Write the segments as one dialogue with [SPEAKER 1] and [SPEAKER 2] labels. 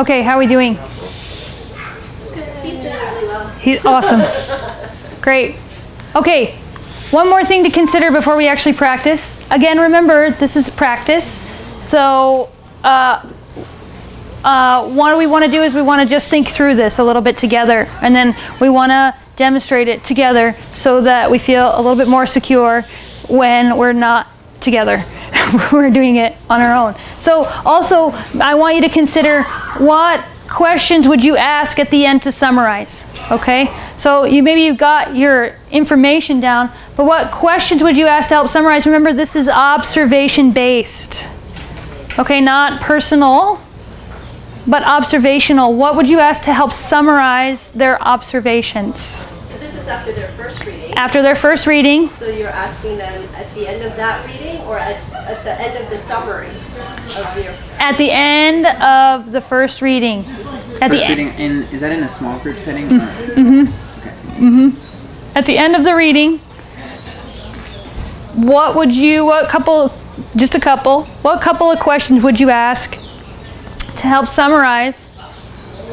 [SPEAKER 1] Okay, how are we doing?
[SPEAKER 2] He's doing really well.
[SPEAKER 1] He's awesome. Great. Okay, one more thing to consider before we actually practice. Again, remember, this is practice. So what we want to do is we want to just think through this a little bit together. And then we want to demonstrate it together so that we feel a little bit more secure when we're not together. We're doing it on our own. So also, I want you to consider what questions would you ask at the end to summarize, okay? So maybe you've got your information down, but what questions would you ask to help summarize? Remember, this is observation-based, okay? Not personal, but observational. What would you ask to help summarize their observations?
[SPEAKER 2] So this is after their first reading.
[SPEAKER 1] After their first reading.
[SPEAKER 2] So you're asking them at the end of that reading or at the end of the summary of your...
[SPEAKER 1] At the end of the first reading.
[SPEAKER 3] First reading, is that in a small group setting?
[SPEAKER 1] Mm-hmm.
[SPEAKER 3] Okay.
[SPEAKER 1] Mm-hmm. At the end of the reading, what couple of questions would you ask to help summarize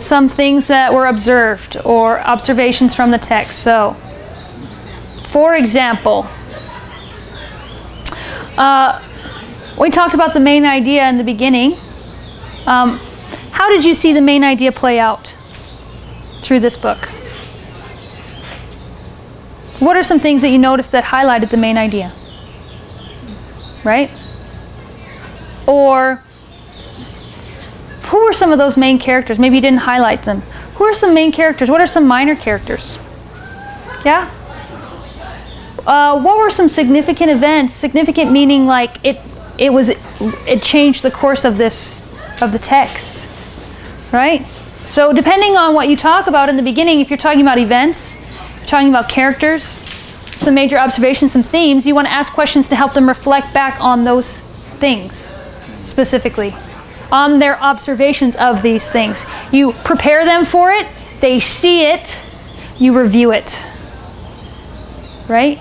[SPEAKER 1] some things that were observed or observations from the text? So, for example, we talked about the main idea in the beginning. How did you see the main idea play out through this book? What are some things that you noticed that highlighted the main idea? Right? Or who were some of those main characters? Maybe you didn't highlight them. Who are some main characters? What are some minor characters? Yeah? What were some significant events? Significant meaning like it changed the course of the text. Right? So depending on what you talk about in the beginning, if you're talking about events, you're talking about characters, some major observations, some themes, you want to ask questions to help them reflect back on those things specifically, on their observations of these things. You prepare them for it, they see it, you review it. Right?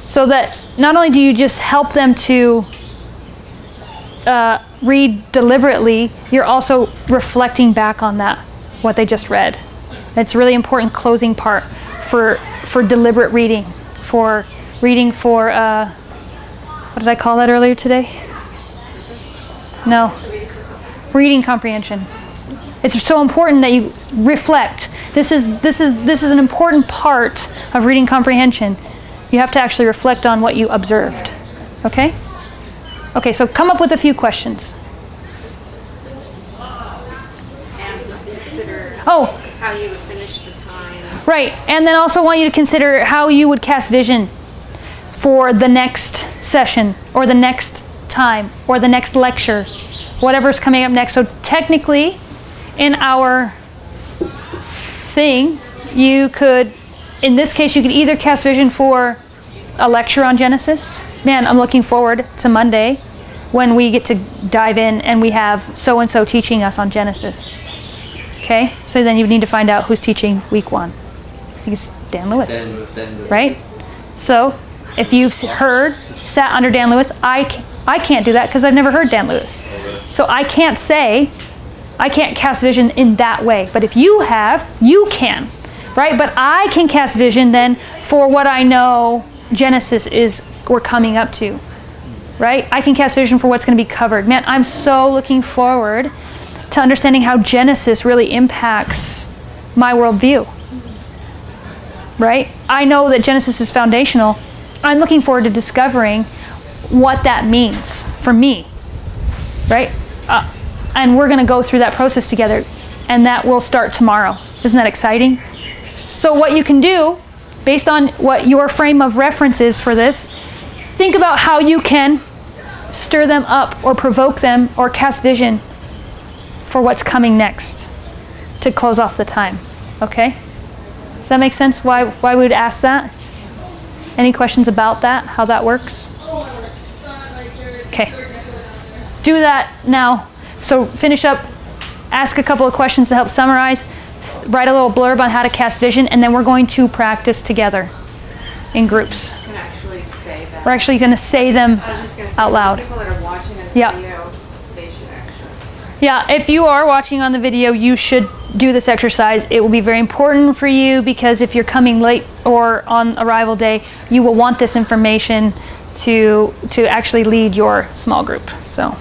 [SPEAKER 1] So that not only do you just help them to read deliberately, you're also reflecting back on that, what they just read. It's a really important closing part for deliberate reading, for what did I call that earlier today? No. Reading comprehension. It's so important that you reflect. This is an important part of reading comprehension. You have to actually reflect on what you observed. Okay? Okay, so come up with a few questions.
[SPEAKER 4] And consider how you would finish the time.
[SPEAKER 1] Right, and then also want you to consider how you would cast vision for the next session, or the next time, or the next lecture, whatever's coming up next. So technically, in our thing, you could, in this case, you could either cast vision for a lecture on Genesis. Man, I'm looking forward to Monday when we get to dive in and we have so-and-so teaching us on Genesis. Okay? So then you need to find out who's teaching week 1. I think it's Dan Lewis. Right? So if you've sat under Dan Lewis, I can't do that because I've never heard Dan Lewis. So I can't cast vision in that way. But if you have, you can. Right? But I can cast vision then for what I know Genesis we're coming up to. Right? I can cast vision for what's going to be covered. Man, I'm so looking forward to understanding how Genesis really impacts my worldview. Right? I know that Genesis is foundational. I'm looking forward to discovering what that means for me. Right? And we're going to go through that process together, and that will start tomorrow. Isn't that exciting? So what you can do, based on what your frame of reference is for this, think about how you can stir them up or provoke them or cast vision for what's coming next to close off the time. Okay? Does that make sense why we would ask that? Any questions about that, how that works? Okay. Do that now. So finish up, ask a couple of questions to help summarize, write a little blurb on how to cast vision, and then we're going to practice together in groups.
[SPEAKER 4] You can actually say that.
[SPEAKER 1] We're actually going to say them
[SPEAKER 4] I was just going to say,
[SPEAKER 1] out loud.
[SPEAKER 4] people that are watching a
[SPEAKER 1] Yeah.
[SPEAKER 4] video, they should actually
[SPEAKER 1] Yeah, if you are watching on the video, you should do this exercise. It will be very important for you because if you're coming late or on arrival day, you will want this information to actually lead your small group. So.